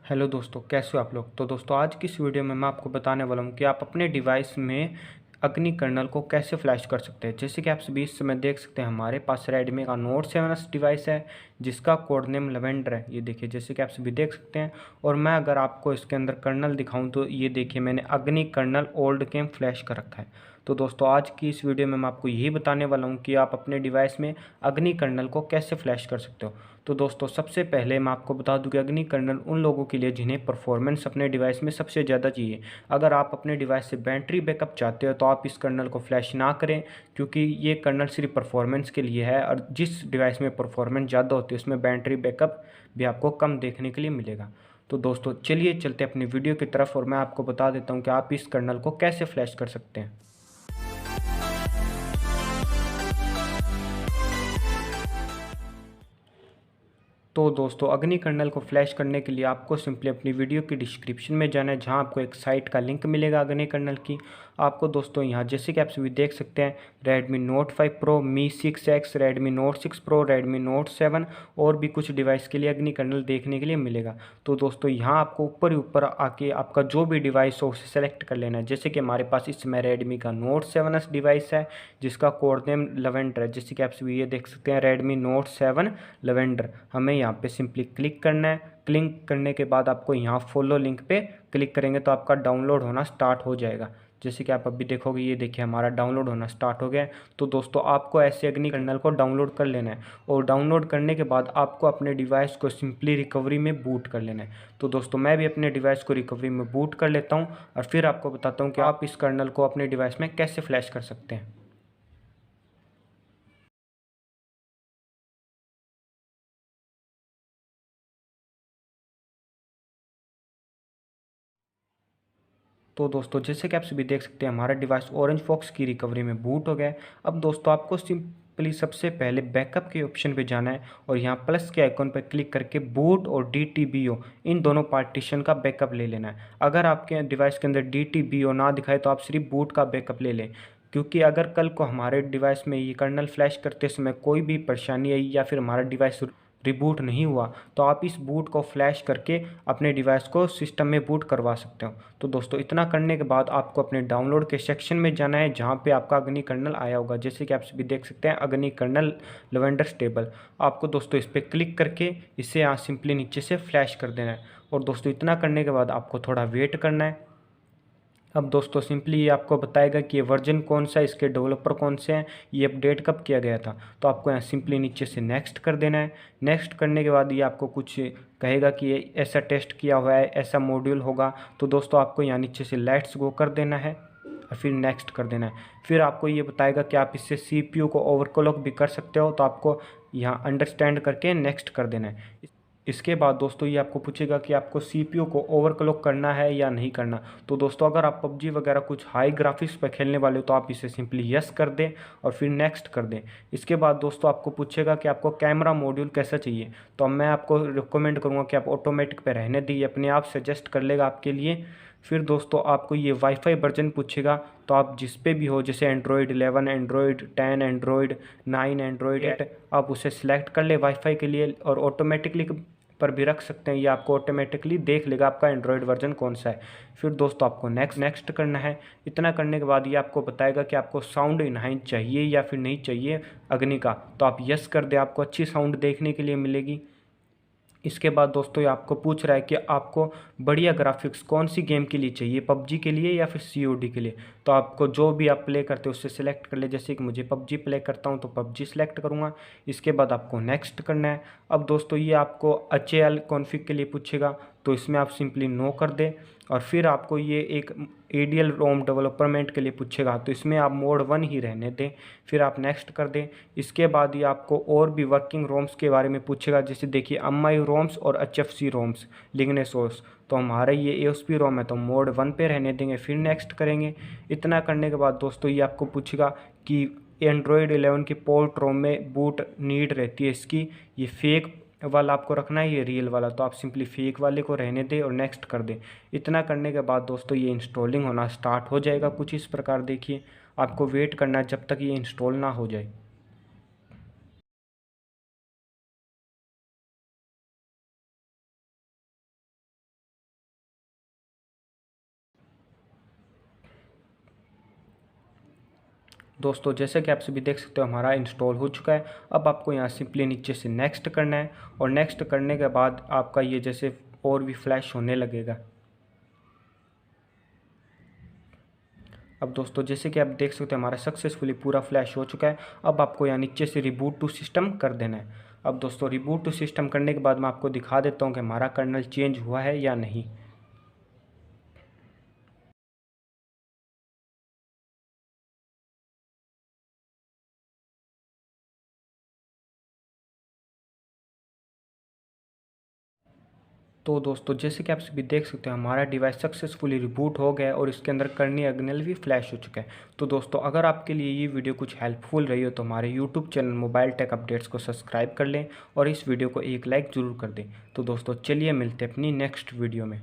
Hello दोस्तों, कैसे हो आप लोग। तो दोस्तों आज की इस वीडियो में मैं आपको बताने वाला हूं कि आप अपने डिवाइस में अग्नि कर्नल को कैसे फ्लैश कर सकते हैं। जैसे कि आप सभी इस समय देख सकते हैं, हमारे पास रेडमी का नोट 7S डिवाइस है जिसका कोड नेम लेवेंडर है। ये देखिए, जैसे कि आप सभी देख सकते हैं। और मैं अगर आपको इसके अंदर कर्नल दिखाऊं तो ये देखिए, मैंने अग्नि कर्नल ओल्ड गेम फ्लैश कर रखा है। तो दोस्तों आज की इस वीडियो में मैं आपको यही बताने वाला हूँ कि आप अपने डिवाइस में अग्नि कर्नल को कैसे फ्लैश कर सकते हो। तो दोस्तों सबसे पहले मैं आपको बता दूं कि अग्नि कर्नल उन लोगों के लिए जिन्हें परफॉर्मेंस अपने डिवाइस में सबसे ज़्यादा चाहिए। अगर आप अपने डिवाइस से बैटरी बैकअप चाहते हो तो आप इस कर्नल को फ्लैश ना करें, क्योंकि ये कर्नल सिर्फ परफॉर्मेंस के लिए है। और जिस डिवाइस में परफॉर्मेंस ज़्यादा होती है उसमें बैटरी बैकअप भी आपको कम देखने के लिए मिलेगा। तो दोस्तों चलिए चलते अपनी वीडियो की तरफ और मैं आपको बता देता हूँ कि आप इस कर्नल को कैसे फ्लैश कर सकते हैं। तो दोस्तों अग्नि कर्नल को फ्लैश करने के लिए आपको सिंपली अपनी वीडियो की डिस्क्रिप्शन में जाना है, जहां आपको एक साइट का लिंक मिलेगा अग्नि कर्नल की। आपको दोस्तों यहां जैसे कि आप सभी देख सकते हैं, Redmi Note 5 Pro, Mi 6X, Redmi Note 6 Pro, Redmi Note 7 और भी कुछ डिवाइस के लिए अग्नि कर्नल देखने के लिए मिलेगा। तो दोस्तों यहाँ आपको ऊपर ही ऊपर आके आपका जो भी डिवाइस हो उसे सेलेक्ट कर लेना है। जैसे कि हमारे पास इस समय Redmi का Note 7S डिवाइस है जिसका कोड नेम लेवेंडर है। जैसे कि आप सभी ये देख सकते हैं, Redmi Note 7 लेवेंडर। हमें यहाँ पे सिंपली क्लिक करना है। क्लिक करने के बाद आपको यहाँ फॉलो लिंक पे क्लिक करेंगे तो आपका डाउनलोड होना स्टार्ट हो जाएगा। जैसे कि आप अभी देखोगे, ये देखिए हमारा डाउनलोड होना स्टार्ट हो गया है। तो दोस्तों आपको ऐसे अग्नि कर्नल को डाउनलोड कर लेना है और डाउनलोड करने के बाद आपको अपने डिवाइस को सिंपली रिकवरी में बूट कर लेना है। तो दोस्तों मैं भी अपने डिवाइस को रिकवरी में बूट कर लेता हूँ और फिर आपको बताता हूँ कि आप इस कर्नल को अपने डिवाइस में कैसे फ्लैश कर सकते हैं। तो दोस्तों जैसे कि आप सभी देख सकते हैं, हमारा डिवाइस ऑरेंज फॉक्स की रिकवरी में बूट हो गया है। अब दोस्तों आपको सिंपली सबसे पहले बैकअप के ऑप्शन पे जाना है और यहाँ प्लस के आइकॉन पर क्लिक करके बूट और DTBO इन दोनों पार्टीशन का बैकअप ले लेना है। अगर आपके डिवाइस के अंदर DTBO ना दिखाए तो आप सिर्फ बूट का बैकअप ले लें, क्योंकि अगर कल को हमारे डिवाइस में ये कर्नल फ्लैश करते समय कोई भी परेशानी आई या फिर हमारा डिवाइस रिबूट नहीं हुआ तो आप इस बूट को फ्लैश करके अपने डिवाइस को सिस्टम में बूट करवा सकते हो। तो दोस्तों इतना करने के बाद आपको अपने डाउनलोड के सेक्शन में जाना है, जहाँ पे आपका अग्नि कर्नल आया होगा। जैसे कि आप सभी देख सकते हैं, अग्नि कर्नल लेवेंडर स्टेबल। आपको दोस्तों इस पर क्लिक करके इसे यहाँ सिंपली नीचे से फ्लैश कर देना है। और दोस्तों इतना करने के बाद आपको थोड़ा वेट करना है। अब दोस्तों सिंपली ये आपको बताएगा कि ये वर्जन कौन सा है, इसके डेवलपर कौन से हैं, ये अपडेट कब किया गया था। तो आपको यहाँ सिंपली नीचे से नेक्स्ट कर देना है। नेक्स्ट करने के बाद ये आपको कुछ कहेगा कि ये ऐसा टेस्ट किया हुआ है, ऐसा मॉड्यूल होगा। तो दोस्तों आपको यहाँ नीचे से लेट्स गो कर देना है और फिर नेक्स्ट कर देना है। फिर आपको ये बताएगा कि आप इससे CPU को ओवरक्लॉक भी कर सकते हो, तो आपको यहाँ अंडरस्टैंड करके नेक्स्ट कर देना है। इसके बाद दोस्तों ये आपको पूछेगा कि आपको CPU को ओवरक्लॉक करना है या नहीं करना। तो दोस्तों अगर आप PUBG वगैरह कुछ हाई ग्राफिक्स पर खेलने वाले हो तो आप इसे सिंपली यस कर दें और फिर नेक्स्ट कर दें। इसके बाद दोस्तों आपको पूछेगा कि आपको कैमरा मॉड्यूल कैसा चाहिए। तो मैं आपको रिकमेंड करूँगा कि आप ऑटोमेटिक पे रहने दी, अपने आप सजेस्ट कर लेगा आपके लिए। फिर दोस्तों आपको ये वाईफाई वर्जन पूछेगा, तो आप जिस पे भी हो, जैसे एंड्रॉयड 11, एंड्रॉयड 10, एंड्रॉयड 9, एंड्रॉयड 8, आप उसे सिलेक्ट कर ले वाईफाई के लिए और ऑटोमेटिकली पर भी रख सकते हैं। ये आपको ऑटोमेटिकली देख लेगा आपका एंड्रॉयड वर्जन कौन सा है। फिर दोस्तों आपको नेक्स्ट नेक्स्ट करना है। इतना करने के बाद ये आपको बताएगा कि आपको साउंड इनहाइंस चाहिए या फिर नहीं चाहिए अग्नि का। तो आप यस कर दे, आपको अच्छी साउंड देखने के लिए मिलेगी। इसके बाद दोस्तों ये आपको पूछ रहा है कि आपको बढ़िया ग्राफिक्स कौन सी गेम के लिए चाहिए, PUBG के लिए या फिर COD के लिए। तो आपको जो भी आप प्ले करते हो उससे सिलेक्ट कर ले। जैसे कि मुझे PUBG प्ले करता हूँ तो PUBG सेलेक्ट करूँगा। इसके बाद आपको नेक्स्ट करना है। अब दोस्तों ये आपको HAL कॉन्फ़िग के लिए पूछेगा, तो इसमें आप सिंपली नो कर दें। और फिर आपको ये एक ADL रोम डेवलपमेंट के लिए पूछेगा, तो इसमें आप मोड 1 ही रहने दें। फिर आप नेक्स्ट कर दें। इसके बाद ये आपको और भी वर्किंग रोम्स के बारे में पूछेगा, जैसे देखिए MI रोम्स और HFC रोम्स लिग्नेस ओस। तो हमारा ये AOSP रोम है तो मोड 1 पे रहने देंगे, फिर नेक्स्ट करेंगे। इतना करने के बाद दोस्तों ये आपको पूछेगा कि एंड्रॉयड 11 की पोर्ट रोम में बूट नीड रहती है इसकी, ये फेक वाला आपको रखना है, ये रियल वाला। तो आप सिंपली फेक वाले को रहने दें और नेक्स्ट कर दें। इतना करने के बाद दोस्तों ये इंस्टॉलिंग होना स्टार्ट हो जाएगा कुछ इस प्रकार। देखिए आपको वेट करना है जब तक ये इंस्टॉल ना हो जाए। दोस्तों जैसे कि आप सभी देख सकते हो हमारा इंस्टॉल हो चुका है। अब आपको यहाँ सिंपली नीचे से नेक्स्ट करना है और नेक्स्ट करने के बाद आपका ये जैसे और भी फ्लैश होने लगेगा। अब दोस्तों जैसे कि आप देख सकते हैं हमारा सक्सेसफुली पूरा फ्लैश हो चुका है। अब आपको यहाँ नीचे से रिबूट टू सिस्टम कर देना है। अब दोस्तों रिबूट टू सिस्टम करने के बाद मैं आपको दिखा देता हूँ कि हमारा कर्नल चेंज हुआ है या नहीं। तो दोस्तों जैसे कि आप सभी देख सकते हैं हमारा डिवाइस सक्सेसफुली रिबूट हो गया है और इसके अंदर कर्नेल भी फ्लैश हो चुका है। तो दोस्तों अगर आपके लिए ये वीडियो कुछ हेल्पफुल रही हो तो हमारे YouTube channel mobile tech updates को सब्सक्राइब कर लें और इस वीडियो को एक लाइक ज़रूर कर दें। तो दोस्तों चलिए मिलते हैं अपनी नेक्स्ट वीडियो में।